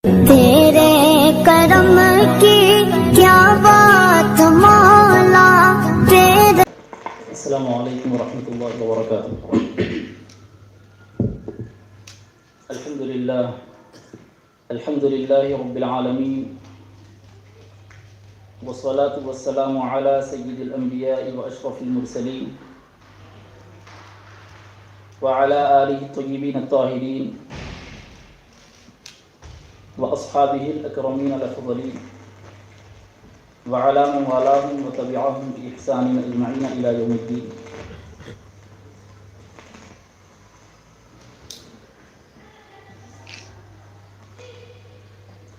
تیرے کرم کی کیا بات مولا تیرے. السلام علیکم ورحمۃ اللہ وبرکاتہ. الحمد للہ رب العالمین والصلاة والسلام علی سید الانبیاء واشرف المرسلین وعلى آلہ الطیبین الطاہرین واصحابہ الاکرمین الافضلین وعلى من والاهم وتبعهم بإحسان اجمعین الی یوم الدین.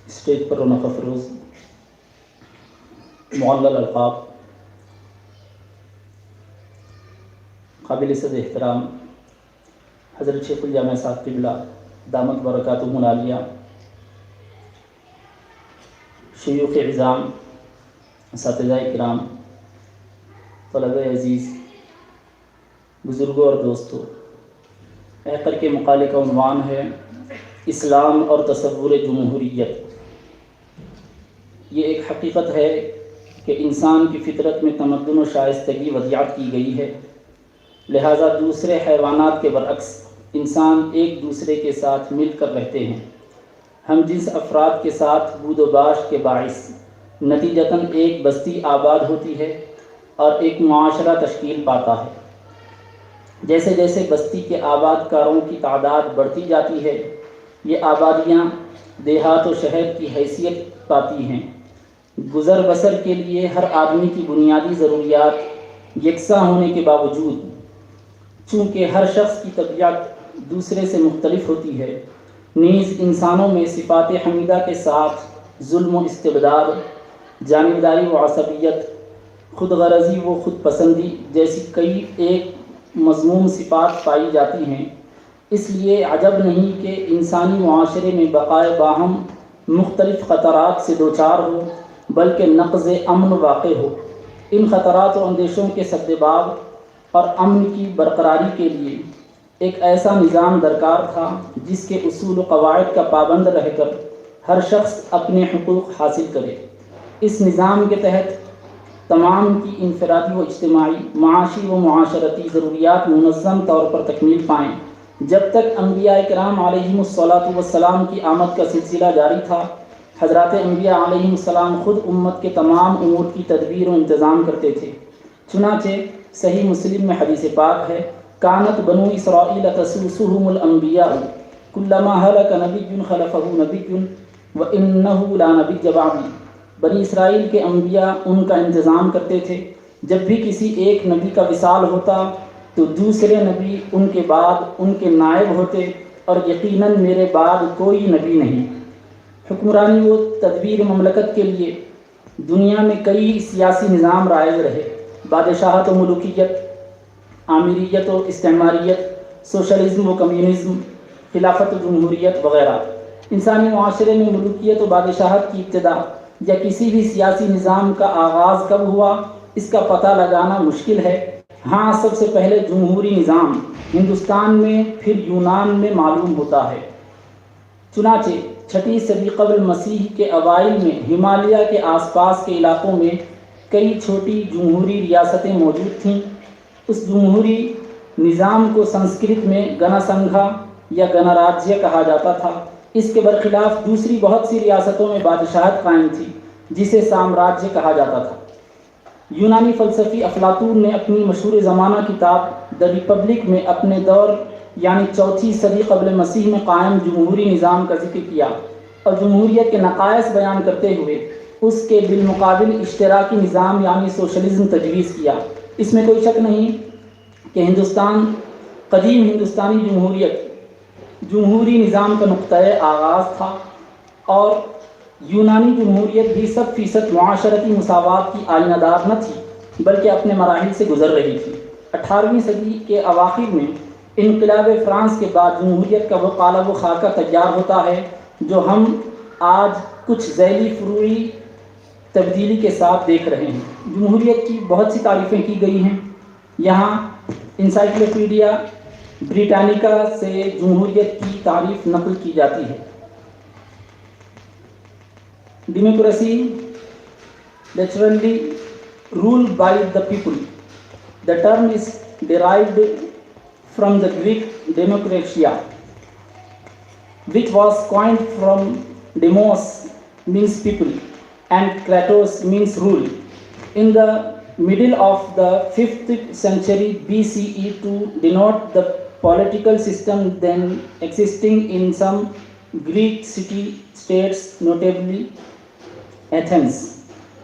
اسٹیج پر رونق افروز معلل القاب قابل صد احترام حضرت شیخ الجامع صاحب قبلہ دامت برکاتہم العالیہ، شیوخ عظام، اساتذہ کرام، طلبہ عزیز، بزرگوں اور دوستوں، احقر کے مقالے کا عنوان ہے اسلام اور تصور جمہوریت. یہ ایک حقیقت ہے کہ انسان کی فطرت میں تمدن و شائستگی وضعیت کی گئی ہے، لہٰذا دوسرے حیوانات کے برعکس انسان ایک دوسرے کے ساتھ مل کر رہتے ہیں. ہم جنس افراد کے ساتھ بود و باش کے باعث نتیجتاً ایک بستی آباد ہوتی ہے اور ایک معاشرہ تشکیل پاتا ہے. جیسے جیسے بستی کے آباد کاروں کی تعداد بڑھتی جاتی ہے، یہ آبادیاں دیہات و شہر کی حیثیت پاتی ہیں. گزر بسر کے لیے ہر آدمی کی بنیادی ضروریات یکساں ہونے کے باوجود چونکہ ہر شخص کی طبیعت دوسرے سے مختلف ہوتی ہے، نیز انسانوں میں صفات حمیدہ کے ساتھ ظلم و استبداد، جانبداری و عصبیت، خود غرضی و خود پسندی جیسی کئی ایک مذموم صفات پائی جاتی ہیں. اس لیے عجب نہیں کہ انسانی معاشرے میں بقائے باہم مختلف خطرات سے دوچار ہو، بلکہ نقض امن واقع ہو. ان خطرات و اندیشوں کے سدباب اور امن کی برقراری کے لیے ایک ایسا نظام درکار تھا جس کے اصول و قواعد کا پابند رہ کر ہر شخص اپنے حقوق حاصل کرے. اس نظام کے تحت تمام کی انفرادی و اجتماعی، معاشی و معاشرتی ضروریات منظم طور پر تکمیل پائیں. جب تک انبیاء کرام علیہم الصلاۃ والسلام کی آمد کا سلسلہ جاری تھا، حضرات انبیاء علیہم السلام خود امت کے تمام امور کی تدبیر و انتظام کرتے تھے. چنانچہ صحیح مسلم میں حدیث پاک ہے، کانت بنو اسرائیل تسوسهم الانبیاء کلما ہلک نبی خلفہ نبی وانہ لا نبی بعدی. بنی اسرائیل کے انبیاء ان کا انتظام کرتے تھے، جب بھی کسی ایک نبی کا وصال ہوتا تو دوسرے نبی ان کے بعد ان کے نائب ہوتے، اور یقیناً میرے بعد کوئی نبی نہیں. حکمرانی و تدبیر مملکت کے لیے دنیا میں کئی سیاسی نظام رائج رہے، بادشاہت و ملوکیت، آمیریت و استعماریت، سوشلزم و کمیونزم، خلافت و جمہوریت وغیرہ. انسانی معاشرے میں ملوکیت و بادشاہت کی ابتدا یا کسی بھی سیاسی نظام کا آغاز کب ہوا، اس کا پتہ لگانا مشکل ہے. ہاں، سب سے پہلے جمہوری نظام ہندوستان میں پھر یونان میں معلوم ہوتا ہے. چنانچہ 6 صدی قبل مسیح کے اوائل میں ہمالیہ کے آس پاس کے علاقوں میں کئی چھوٹی جمہوری ریاستیں موجود تھیں. اس جمہوری نظام کو سنسکرت میں گنا سنگھا یا گناراجیہ کہا جاتا تھا. اس کے برخلاف دوسری بہت سی ریاستوں میں بادشاہت قائم تھی جسے سامراجیہ کہا جاتا تھا. یونانی فلسفی افلاطون نے اپنی مشہور زمانہ کتاب دی ریپبلک میں اپنے دور یعنی 4 صدی قبل مسیح میں قائم جمہوری نظام کا ذکر کیا اور جمہوریت کے نقائص بیان کرتے ہوئے اس کے بالمقابل اشتراکی نظام یعنی سوشلزم تجویز کیا. اس میں کوئی شک نہیں کہ قدیم ہندوستانی جمہوری نظام کا نقطۂ آغاز تھا، اور یونانی جمہوریت بھی 100% معاشرتی مساوات کی آئینہ دار نہ تھی بلکہ اپنے مراحل سے گزر رہی تھی. 18ویں صدی کے اواخر میں انقلاب فرانس کے بعد جمہوریت کا وہ قالب و خاکہ تیار ہوتا ہے جو ہم آج کچھ ذیلی فروعی تبدیلی کے ساتھ دیکھ رہے ہیں. جمہوریت کی بہت سی تعریفیں کی گئی ہیں. یہاں انسائکلوپیڈیا بریٹانیکا سے جمہوریت کی تعریف نقل کی جاتی ہے. Democracy literally ruled by the people. The term is derived from the Greek demokratia, which was coined from demos means people and kratos means rule in the middle of the 5th century BCE to denote the political system then existing in some Greek city states, notably Athens.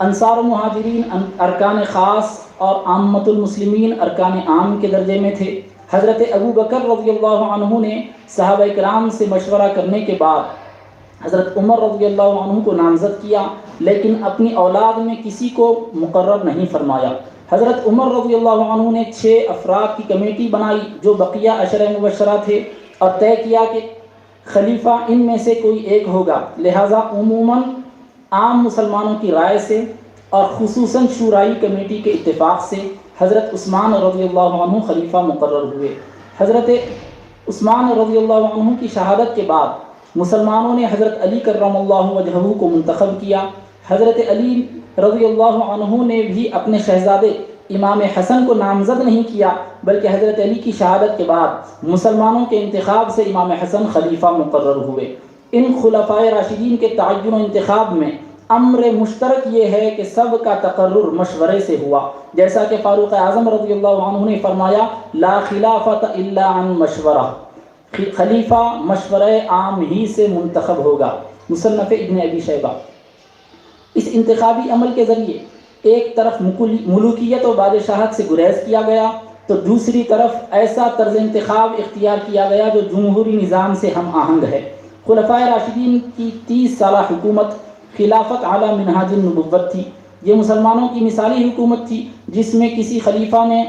انصار و مہاجرین ارکان خاص اور عامۃ المسلمین ارکان عام کے درجے میں تھے۔ حضرت ابو بکر رضی اللہ عنہ نے صحابہ کرام سے مشورہ کرنے کے بعد حضرت عمر رضی اللہ عنہ کو نامزد کیا، لیکن اپنی اولاد میں کسی کو مقرر نہیں فرمایا۔ حضرت عمر رضی اللہ عنہ نے 6 افراد کی کمیٹی بنائی جو بقیہ عشرہ مبشرہ تھے، اور طے کیا کہ خلیفہ ان میں سے کوئی ایک ہوگا۔ لہٰذا عموماً عام مسلمانوں کی رائے سے اور خصوصاً شورائی کمیٹی کے اتفاق سے حضرت عثمان رضی اللہ عنہ خلیفہ مقرر ہوئے۔ حضرت عثمان رضی اللہ عنہ کی شہادت کے بعد مسلمانوں نے حضرت علی کرم اللہ وجہہ کو منتخب کیا۔ حضرت علی رضی اللہ عنہ نے بھی اپنے شہزادے امام حسن کو نامزد نہیں کیا، بلکہ حضرت علی کی شہادت کے بعد مسلمانوں کے انتخاب سے امام حسن خلیفہ مقرر ہوئے۔ ان خلفائے راشدین کے تعین و انتخاب میں امر مشترک یہ ہے کہ سب کا تقرر مشورے سے ہوا، جیسا کہ فاروق اعظم رضی اللہ عنہ نے فرمایا لا خلافت الا عن مشورہ، خلیفہ مشورہ عام ہی سے منتخب ہوگا۔ مصنف ابن ابی شیبہ۔ اس انتخابی عمل کے ذریعے ایک طرف ملوکیت و بادشاہت سے گریز کیا گیا تو دوسری طرف ایسا طرز انتخاب اختیار کیا گیا جو جمہوری نظام سے ہم آہنگ ہے۔ خلفائے راشدین کی 30 سالہ حکومت خلافت اعلی منہاج النبوت تھی۔ یہ مسلمانوں کی مثالی حکومت تھی جس میں کسی خلیفہ نے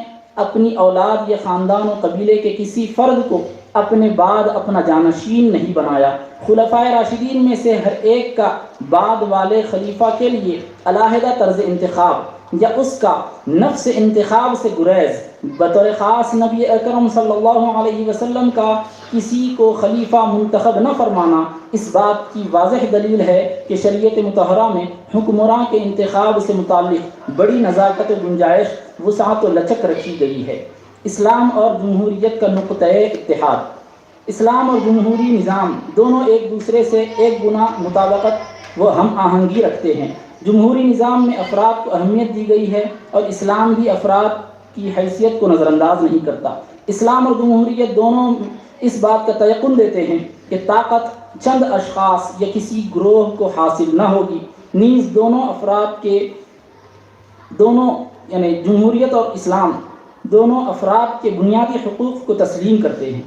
اپنی اولاد یا خاندان و قبیلے کے کسی فرد کو اپنے بعد اپنا جانشین نہیں بنایا۔ خلفائے راشدین میں سے ہر ایک کا بعد والے خلیفہ کے لیے علیحدہ طرز انتخاب یا اس کا نفس انتخاب سے گریز، بطور خاص نبی اکرم صلی اللہ علیہ وسلم کا کسی کو خلیفہ منتخب نہ فرمانا اس بات کی واضح دلیل ہے کہ شریعت مطہرہ میں حکمراں کے انتخاب سے متعلق بڑی نزاکت و گنجائش، وسعت و لچک رکھی گئی ہے۔ اسلام اور جمہوریت کا نقطۂ اتحاد۔ اسلام اور جمہوری نظام دونوں ایک دوسرے سے ایک گنا مطابقت و ہم آہنگی رکھتے ہیں۔ جمہوری نظام میں افراد کو اہمیت دی گئی ہے اور اسلام بھی افراد کی حیثیت کو نظر انداز نہیں کرتا۔ اسلام اور جمہوریت دونوں اس بات کا تیقن دیتے ہیں کہ طاقت چند اشخاص یا کسی گروہ کو حاصل نہ ہوگی، نیز دونوں افراد کے یعنی جمہوریت اور اسلام دونوں افراد کے بنیادی حقوق کو تسلیم کرتے ہیں۔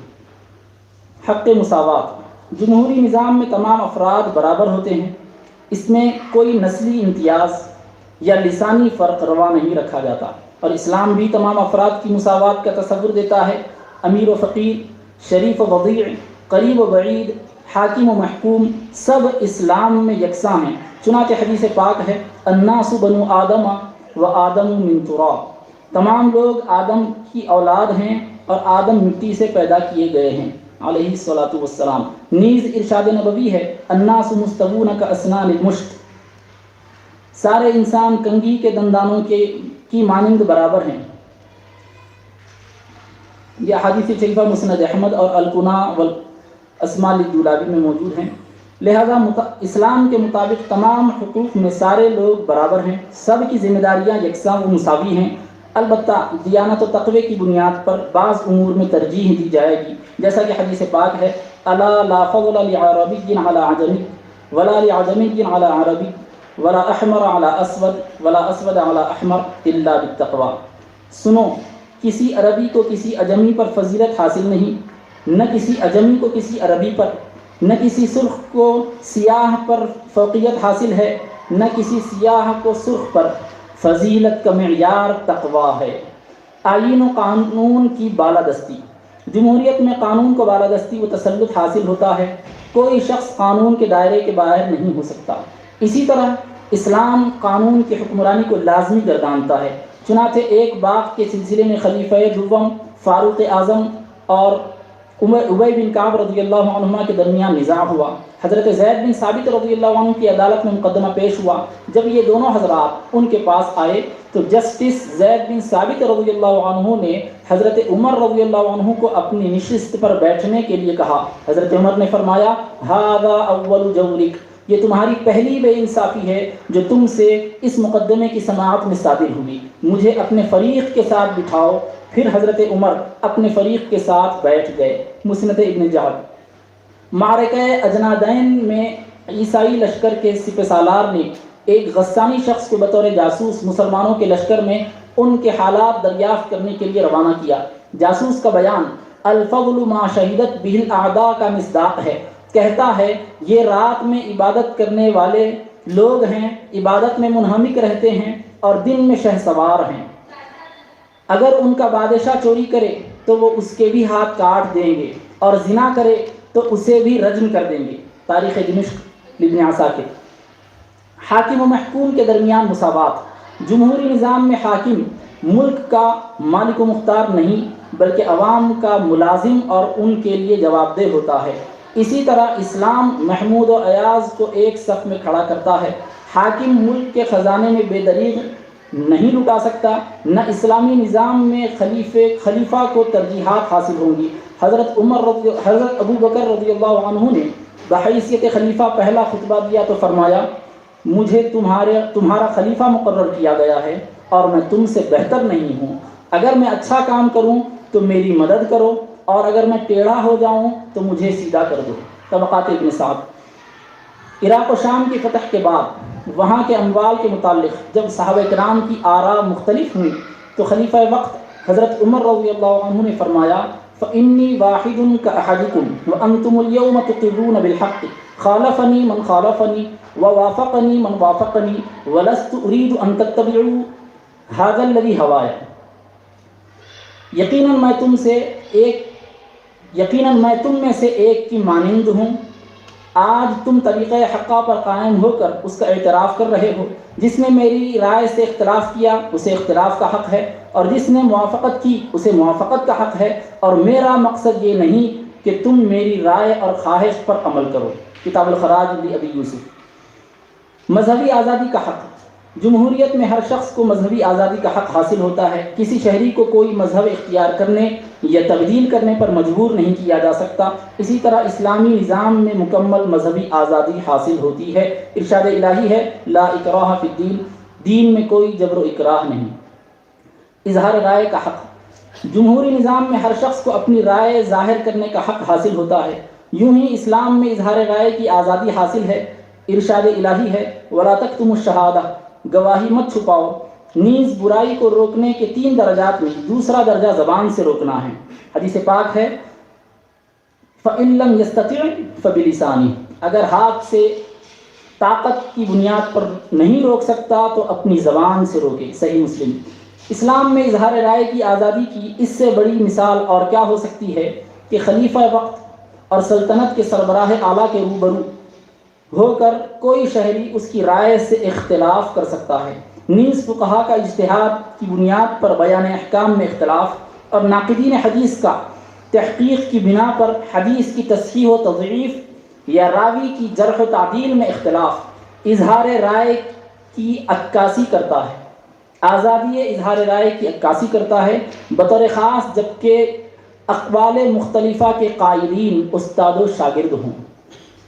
حق مساوات۔ جمہوری نظام میں تمام افراد برابر ہوتے ہیں، اس میں کوئی نسلی امتیاز یا لسانی فرق روا نہیں رکھا جاتا، اور اسلام بھی تمام افراد کی مساوات کا تصور دیتا ہے۔ امیر و فقیر، شریف و وضیع، قریب و بعید، حاکم و محکوم سب اسلام میں یکساں ہیں۔ چنانچہ حدیث پاک ہے الناس بنو آدم و آدم من تراب، تمام لوگ آدم کی اولاد ہیں اور آدم مٹی سے پیدا کیے گئے ہیں علیہ الصلاۃ والسلام۔ نیز ارشاد نبوی ہے الناس مستوون کاسنان المشط، سارے انسان کنگھی کے دندانوں کی مانند برابر ہیں۔ یہ حدیث شریفہ مسند احمد اور الکنا والاسماء للدولابی میں موجود ہیں۔ لہذا اسلام کے مطابق تمام حقوق میں سارے لوگ برابر ہیں، سب کی ذمہ داریاں یکساں و مساوی ہیں۔ البتہ دیانت و تقوی کی بنیاد پر بعض امور میں ترجیح دی جائے گی، جیسا کہ حدیث پاک ہے الا لا فضل لعربی علی عجمی ولا لعجمی علی عربی ولا احمر علی اسود ولا اسود علی احمر الا بالتقوی۔ سنو، کسی عربی کو کسی عجمی پر فضیلت حاصل نہیں، نہ کسی عجمی کو کسی عربی پر، نہ کسی سرخ کو سیاہ پر فوقیت حاصل ہے، نہ کسی سیاہ کو سرخ پر۔ فضیلت کا معیار تقوی ہے۔ آئین و قانون کی بالادستی۔ جمہوریت میں قانون کو بالادستی و تسلط حاصل ہوتا ہے، کوئی شخص قانون کے دائرے کے باہر نہیں ہو سکتا۔ اسی طرح اسلام قانون کی حکمرانی کو لازمی گردانتا ہے۔ چنانچہ ایک بات کے سلسلے میں خلیفہ دوم فاروق اعظم اور ابی بن کعب رضی اللہ عنہما کے درمیان نزاع ہوا۔ حضرت زید بن ثابت رضی اللہ عنہ کی عدالت میں مقدمہ پیش ہوا۔ جب یہ دونوں حضرات ان کے پاس آئے تو جسٹس زید بن ثابت رضی اللہ عنہ نے حضرت عمر رضی اللہ عنہ کو اپنی نشست پر بیٹھنے کے لیے کہا۔ حضرت عمر نے فرمایا ھذا اول جورک، یہ تمہاری پہلی بے انصافی ہے جو تم سے اس مقدمے کی سماعت میں صادر ہوئی، مجھے اپنے فریق کے ساتھ بٹھاؤ۔ پھر حضرت عمر اپنے فریق کے ساتھ بیٹھ گئے۔ مسند ابن جعد۔ معرکہ اجنادین میں عیسائی لشکر کے سپہ سالار نے ایک غسانی شخص کو بطور جاسوس مسلمانوں کے لشکر میں ان کے حالات دریافت کرنے کے لیے روانہ کیا۔ جاسوس کا بیان الفضل ما شہدت بہ الاعداء کا مصداق ہے، کہتا ہے یہ رات میں عبادت کرنے والے لوگ ہیں، عبادت میں منہمک رہتے ہیں اور دن میں شہسوار ہیں، اگر ان کا بادشاہ چوری کرے تو وہ اس کے بھی ہاتھ کاٹ دیں گے اور زنا کرے تو اسے بھی رجم کر دیں گے۔ تاریخ دمشق ابن عساکر۔ حاکم و محکوم کے درمیان مساوات۔ جمہوری نظام میں حاکم ملک کا مالک و مختار نہیں بلکہ عوام کا ملازم اور ان کے لیے جواب دہ ہوتا ہے۔ اسی طرح اسلام محمود و ایاز کو ایک صف میں کھڑا کرتا ہے۔ حاکم ملک کے خزانے میں بے دریغ نہیں لٹا سکتا، نہ اسلامی نظام میں خلیفہ کو ترجیحات حاصل ہوں گی۔ حضرت ابو بکر رضی اللہ عنہ نے بحیثیت خلیفہ پہلا خطبہ دیا تو فرمایا مجھے تمہارا خلیفہ مقرر کیا گیا ہے اور میں تم سے بہتر نہیں ہوں، اگر میں اچھا کام کروں تو میری مدد کرو اور اگر میں ٹیڑھا ہو جاؤں تو مجھے سیدھا کر دو۔ طبقات ابن سعد۔ عراق و شام کی فتح کے بعد وہاں کے اموال کے متعلق جب صحابہ کرام کی آراء مختلف ہوئی تو خلیفہ وقت حضرت عمر رضی اللہ عنہ نے فرمایا فإنی واحد کأحدکم وانتم اليوم تقرون بالحق خالفنی من خالفنی ووافقنی من وافقنی ولست اريد ان تتبعوا هذا الذي هوایا۔ یقیناً میں تم میں سے ایک کی مانند ہوں، آج تم طریقہ حقہ پر قائم ہو کر اس کا اعتراف کر رہے ہو۔ جس نے میری رائے سے اختلاف کیا اسے اختلاف کا حق ہے اور جس نے موافقت کی اسے موافقت کا حق ہے، اور میرا مقصد یہ نہیں کہ تم میری رائے اور خواہش پر عمل کرو۔ کتاب الخراج ابی یوسف۔ مذہبی آزادی کا حق۔ جمہوریت میں ہر شخص کو مذہبی آزادی کا حق حاصل ہوتا ہے، کسی شہری کو کوئی مذہب اختیار کرنے یا تبدیل کرنے پر مجبور نہیں کیا جا سکتا۔ اسی طرح اسلامی نظام میں مکمل مذہبی آزادی حاصل ہوتی ہے۔ ارشاد الہی ہے لا اکراہ فی الدین، دین میں کوئی جبر و اکراہ نہیں۔ اظہار رائے کا حق۔ جمہوری نظام میں ہر شخص کو اپنی رائے ظاہر کرنے کا حق حاصل ہوتا ہے، یوں ہی اسلام میں اظہار رائے کی آزادی حاصل ہے۔ ارشاد الہی ہے ولا تکتموا الشہادہ، گواہی مت چھپاؤ۔ نیز برائی کو روکنے کے 3 درجات میں دوسرا درجہ زبان سے روکنا ہے۔ حدیث پاک ہے فَإِن لَّمْ يَسْتَطِعْ فَبِلِسَانِهِ، اگر ہاتھ سے طاقت کی بنیاد پر نہیں روک سکتا تو اپنی زبان سے روکے۔ صحیح مسلم۔ اسلام میں اظہار رائے کی آزادی کی اس سے بڑی مثال اور کیا ہو سکتی ہے کہ خلیفہ وقت اور سلطنت کے سربراہ اعلیٰ کے روبرو ہو کر کوئی شہری اس کی رائے سے اختلاف کر سکتا ہے۔ نیز فقہا کا اجتہاد کی بنیاد پر بیان احکام میں اختلاف اور ناقدین حدیث کا تحقیق کی بنا پر حدیث کی تصحیح و تضعیف یا راوی کی جرح و تعدیل میں اختلاف اظہار رائے کی عکاسی کرتا ہے۔ آزادی اظہار رائے کی عکاسی کرتا ہے، بطور خاص جبکہ اقوال مختلفہ کے قائلین استاد و شاگرد ہوں۔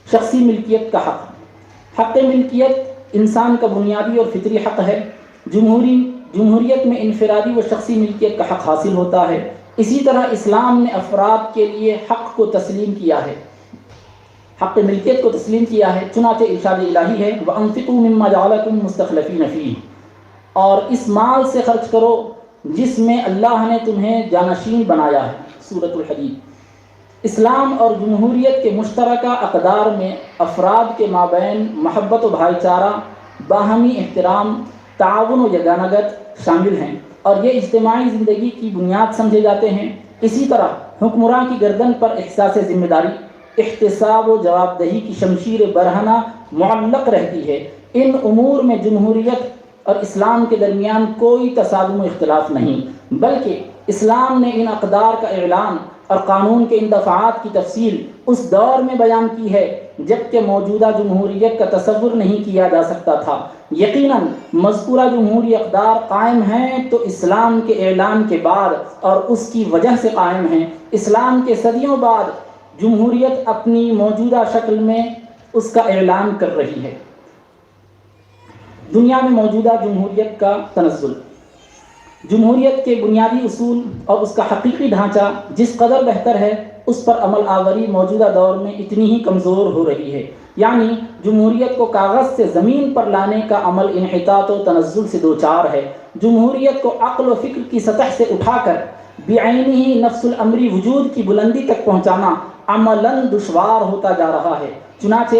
شخصی ملکیت کا حق۔ حق ملکیت انسان کا بنیادی اور فطری حق ہے۔ جمہوریت میں انفرادی و شخصی ملکیت کا حق حاصل ہوتا ہے۔ اسی طرح اسلام نے افراد کے لیے حق کو تسلیم کیا ہے، حق ملکیت کو تسلیم کیا ہے۔ چنانچہ ارشاد الہی ہے وَأَنفِقُوا مِمَّا جَعَلَكُم مُسْتَخْلَفِينَ فِيهِ، اور اس مال سے خرچ کرو جس میں اللہ نے تمہیں جانشین بنایا ہے۔ سورۃ الحدید۔ اسلام اور جمہوریت کے مشترکہ اقدار میں افراد کے مابین محبت و بھائی چارہ، باہمی احترام، تعاون و یگانگت شامل ہیں اور یہ اجتماعی زندگی کی بنیاد سمجھے جاتے ہیں۔ اسی طرح حکمراں کی گردن پر احساس ذمہ داری، احتساب و جواب دہی کی شمشیر برہنہ معلق رہتی ہے۔ ان امور میں جمہوریت اور اسلام کے درمیان کوئی تصادم و اختلاف نہیں، بلکہ اسلام نے ان اقدار کا اعلان اور قانون کے ان دفعات کی تفصیل اس دور میں بیان کی ہے جبکہ موجودہ جمہوریت کا تصور نہیں کیا جا سکتا تھا۔ یقیناً مذکورہ جمہوری اقدار قائم ہیں تو اسلام کے اعلان کے بعد اور اس کی وجہ سے قائم ہیں۔ اسلام کے صدیوں بعد جمہوریت اپنی موجودہ شکل میں اس کا اعلان کر رہی ہے۔ دنیا میں موجودہ جمہوریت کا تنزل۔ جمہوریت کے بنیادی اصول اور اس کا حقیقی ڈھانچہ جس قدر بہتر ہے اس پر عمل آوری موجودہ دور میں اتنی ہی کمزور ہو رہی ہے، یعنی جمہوریت کو کاغذ سے زمین پر لانے کا عمل انحطاط و تنزل سے دوچار ہے۔ جمہوریت کو عقل و فکر کی سطح سے اٹھا کر بعینی ہی نفس الامری وجود کی بلندی تک پہنچانا عملاً دشوار ہوتا جا رہا ہے۔ چنانچہ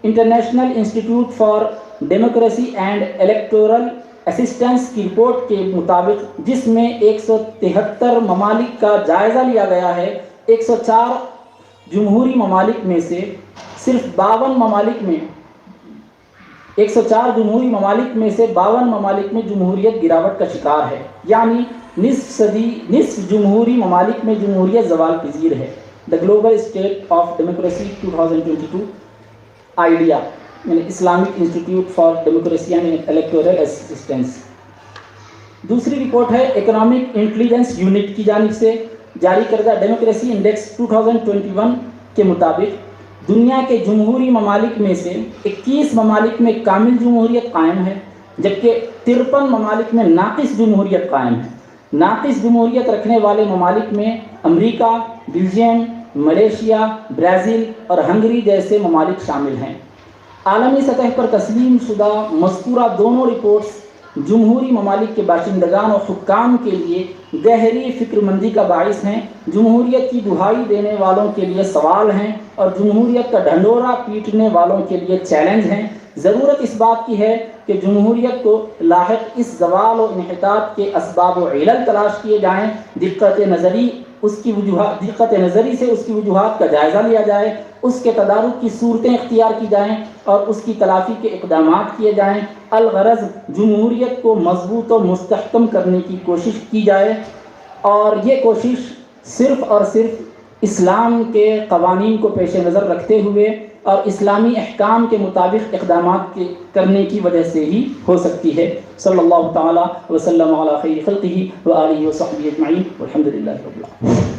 international institute for democracy and electoral assistance کی رپورٹ کے مطابق، جس میں 173 ممالک کا جائزہ لیا گیا ہے، 104 جمہوری ممالک میں سے صرف 52 ممالک میں 104 جمہوری ممالک میں سے 52 ممالک میں جمہوریت گراوٹ کا شکار ہے، یعنی نصف جمہوری ممالک میں جمہوریت زوال پذیر ہے۔ The global state of democracy 2022 IDEA, یعنی Islamic institute for democracy and electoral assistance. دوسری رپورٹ ہے اکنامک انٹیلیجنس یونٹ کی جانب سے جاری کردہ ڈیموکریسی انڈیکس 2021 کے مطابق دنیا کے جمہوری ممالک میں سے 21 ممالک میں کامل جمہوریت قائم ہے، جبکہ 53 ممالک میں ناقص جمہوریت قائم ہے۔ ناقص جمہوریت رکھنے والے ممالک میں امریکہ، بیلجیم، ملیشیا، برازیل اور ہنگری جیسے ممالک شامل ہیں۔ عالمی سطح پر تسلیم شدہ مذکورہ دونوں رپورٹس جمہوری ممالک کے باشندگان اور حکام کے لیے گہری فکر مندی کا باعث ہیں، جمہوریت کی دہائی دینے والوں کے لیے سوال ہیں اور جمہوریت کا ڈھنڈورا پیٹنے والوں کے لیے چیلنج ہیں۔ ضرورت اس بات کی ہے کہ جمہوریت کو لاحق اس زوال و انحطاط کے اسباب و علل تلاش کیے جائیں، دقت نظری سے اس کی وجوہات کا جائزہ لیا جائے، اس کے تدارک کی صورتیں اختیار کی جائیں اور اس کی تلافی کے اقدامات کیے جائیں۔ الغرض جمہوریت کو مضبوط و مستحکم کرنے کی کوشش کی جائے، اور یہ کوشش صرف اور صرف اسلام کے قوانین کو پیش نظر رکھتے ہوئے اور اسلامی احکام کے مطابق اقدامات کرنے کی وجہ سے ہی ہو سکتی ہے۔ صلی اللہ تعالی وسلم علی خیر خلقہ و آلہ و صحبہ اجمعین والحمد للہ رب العالمین۔